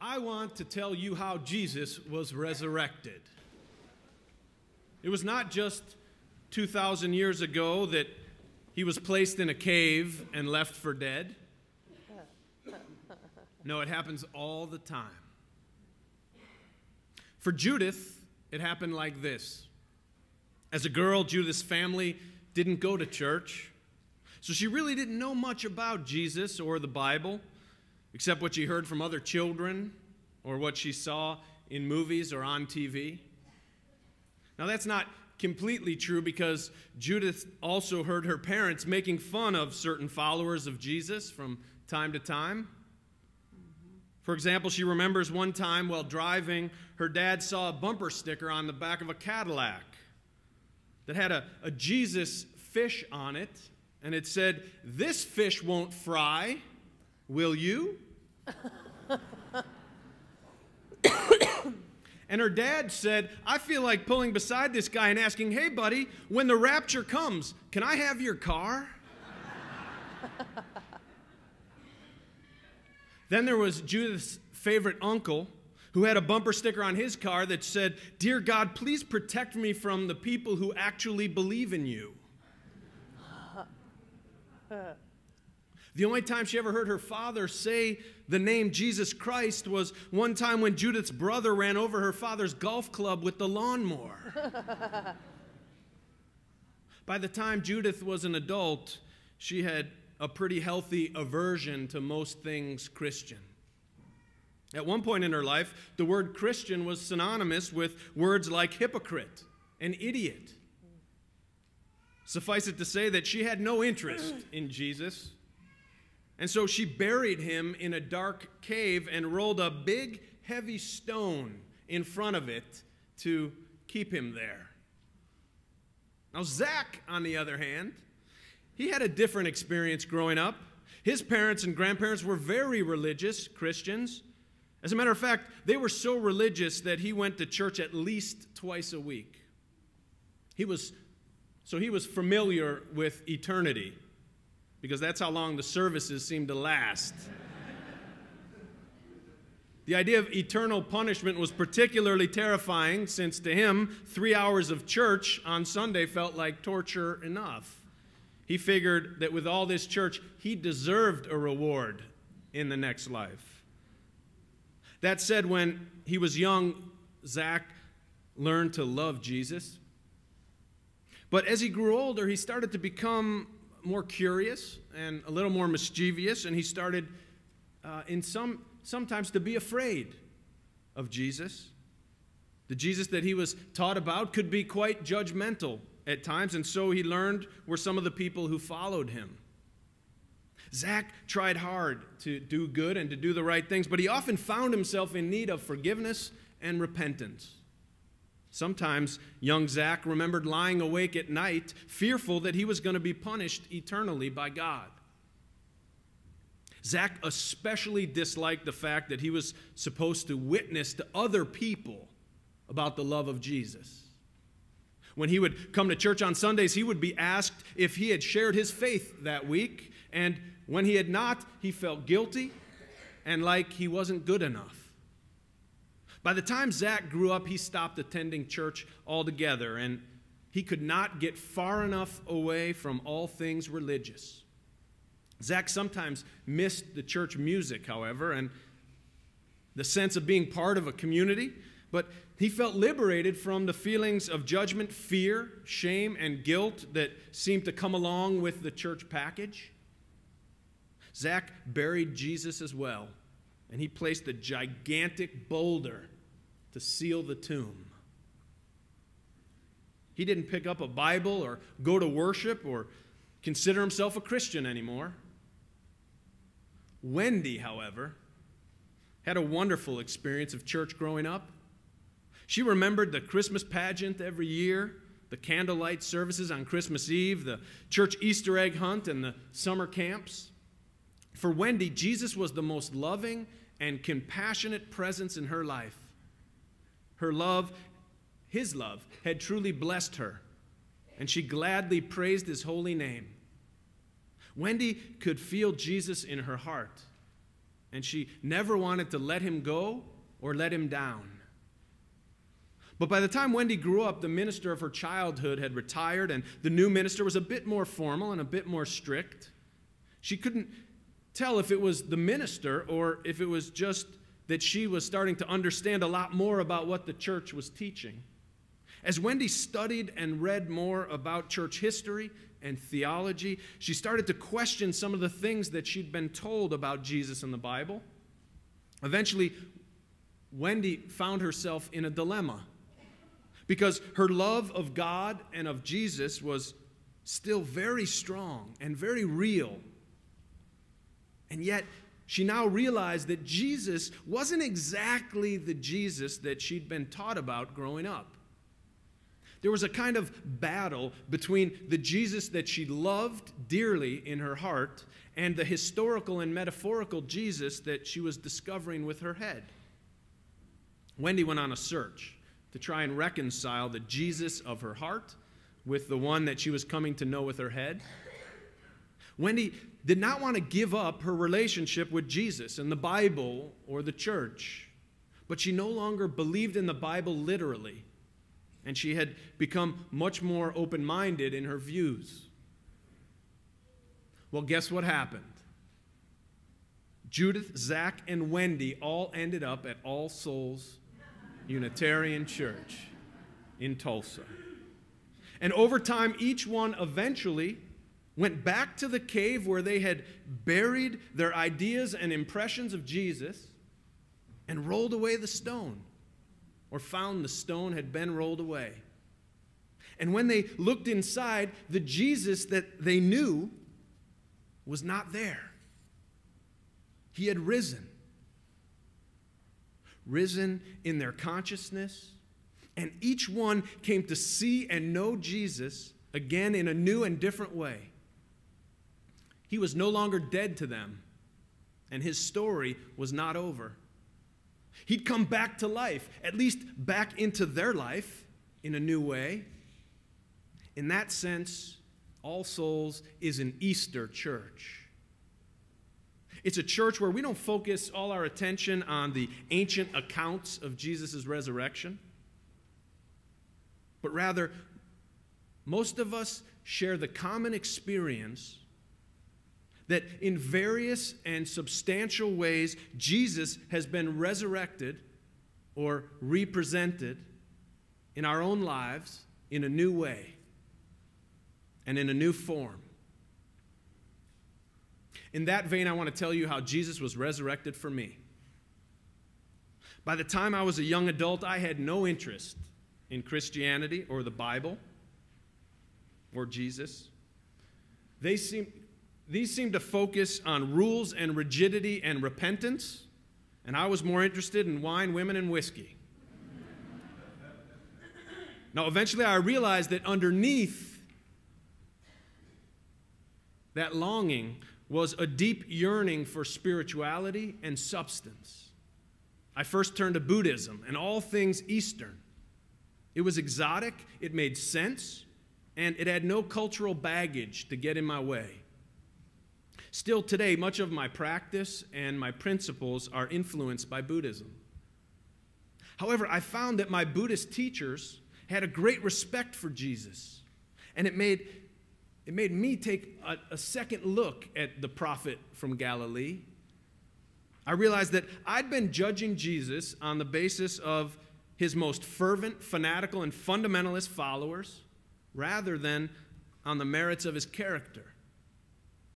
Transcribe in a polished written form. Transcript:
I want to tell you how Jesus was resurrected. It was not just 2,000 years ago that he was placed in a cave and left for dead. No, it happens all the time. For Judith, it happened like this. As a girl, Judith's family didn't go to church, so she really didn't know much about Jesus or the Bible, except what she heard from other children or what she saw in movies or on TV. Now, that's not completely true because Judith also heard her parents making fun of certain followers of Jesus from time to time. For example, she remembers one time while driving, her dad saw a bumper sticker on the back of a Cadillac that had a Jesus fish on it, and it said, "This fish won't fry, will you?" And her dad said, "I feel like pulling beside this guy and asking, 'Hey, buddy, when the rapture comes, can I have your car?'" Then there was Judith's favorite uncle who had a bumper sticker on his car that said, "Dear God, please protect me from the people who actually believe in you." The only time she ever heard her father say the name Jesus Christ was one time when Judith's brother ran over her father's golf club with the lawnmower. By the time Judith was an adult, she had a pretty healthy aversion to most things Christian. At one point in her life, the word Christian was synonymous with words like hypocrite and idiot. Suffice it to say that she had no interest in Jesus. And so she buried him in a dark cave and rolled a big, heavy stone in front of it to keep him there. Now, Zach, on the other hand, he had a different experience growing up. His parents and grandparents were very religious Christians. As a matter of fact, they were so religious that he went to church at least twice a week. He was familiar with eternity, because that's how long the services seemed to last. The idea of eternal punishment was particularly terrifying, since to him, 3 hours of church on Sunday felt like torture enough. He figured that with all this church, he deserved a reward in the next life. That said, when he was young, Zach learned to love Jesus. But as he grew older, he started to become more curious and a little more mischievous, and he started sometimes to be afraid of Jesus. The Jesus that he was taught about could be quite judgmental at times, and so he learned were some of the people who followed him. Zach tried hard to do good and to do the right things, but he often found himself in need of forgiveness and repentance. Sometimes young Zach remembered lying awake at night, fearful that he was going to be punished eternally by God. Zach especially disliked the fact that he was supposed to witness to other people about the love of Jesus. When he would come to church on Sundays, he would be asked if he had shared his faith that week, and when he had not, he felt guilty and like he wasn't good enough. By the time Zach grew up, he stopped attending church altogether, and he could not get far enough away from all things religious. Zach sometimes missed the church music, however, and the sense of being part of a community, but he felt liberated from the feelings of judgment, fear, shame, and guilt that seemed to come along with the church package. Zach buried Jesus as well, and he placed a gigantic boulder to seal the tomb. He didn't pick up a Bible or go to worship or consider himself a Christian anymore. Wendy, however, had a wonderful experience of church growing up. She remembered the Christmas pageant every year, the candlelight services on Christmas Eve, the church Easter egg hunt, and the summer camps. For Wendy, Jesus was the most loving and compassionate presence in her life. Her love, his love, had truly blessed her, and she gladly praised his holy name. Wendy could feel Jesus in her heart, and she never wanted to let him go or let him down. But by the time Wendy grew up, the minister of her childhood had retired, and the new minister was a bit more formal and a bit more strict. She couldn't tell if it was the minister or if it was just that she was starting to understand a lot more about what the church was teaching. As Wendy studied and read more about church history and theology, she started to question some of the things that she'd been told about Jesus in the Bible. Eventually, Wendy found herself in a dilemma because her love of God and of Jesus was still very strong and very real. And yet, she now realized that Jesus wasn't exactly the Jesus that she'd been taught about growing up. There was a kind of battle between the Jesus that she loved dearly in her heart and the historical and metaphorical Jesus that she was discovering with her head. Wendy went on a search to try and reconcile the Jesus of her heart with the one that she was coming to know with her head. Wendy did not want to give up her relationship with Jesus and the Bible or the church, but she no longer believed in the Bible literally, and she had become much more open-minded in her views. Well, guess what happened? Judith, Zach, and Wendy all ended up at All Souls Unitarian Church in Tulsa. And over time, each one eventually went back to the cave where they had buried their ideas and impressions of Jesus and rolled away the stone, or found the stone had been rolled away. And when they looked inside, the Jesus that they knew was not there. He had risen in their consciousness, and each one came to see and know Jesus again in a new and different way. He was no longer dead to them, and his story was not over. He'd come back to life, at least back into their life in a new way. In that sense, All Souls is an Easter church. It's a church where we don't focus all our attention on the ancient accounts of Jesus' resurrection, but rather, most of us share the common experience that in various and substantial ways, Jesus has been resurrected or represented in our own lives in a new way and in a new form. In that vein, I want to tell you how Jesus was resurrected for me. By the time I was a young adult, I had no interest in Christianity or the Bible or Jesus. These seemed to focus on rules and rigidity and repentance, and I was more interested in wine, women, and whiskey. Now, eventually I realized that underneath that longing was a deep yearning for spirituality and substance. I first turned to Buddhism and all things Eastern. It was exotic, it made sense, and it had no cultural baggage to get in my way. Still today, much of my practice and my principles are influenced by Buddhism. However, I found that my Buddhist teachers had a great respect for Jesus, and it made me take a second look at the prophet from Galilee. I realized that I'd been judging Jesus on the basis of his most fervent, fanatical, and fundamentalist followers rather than on the merits of his character.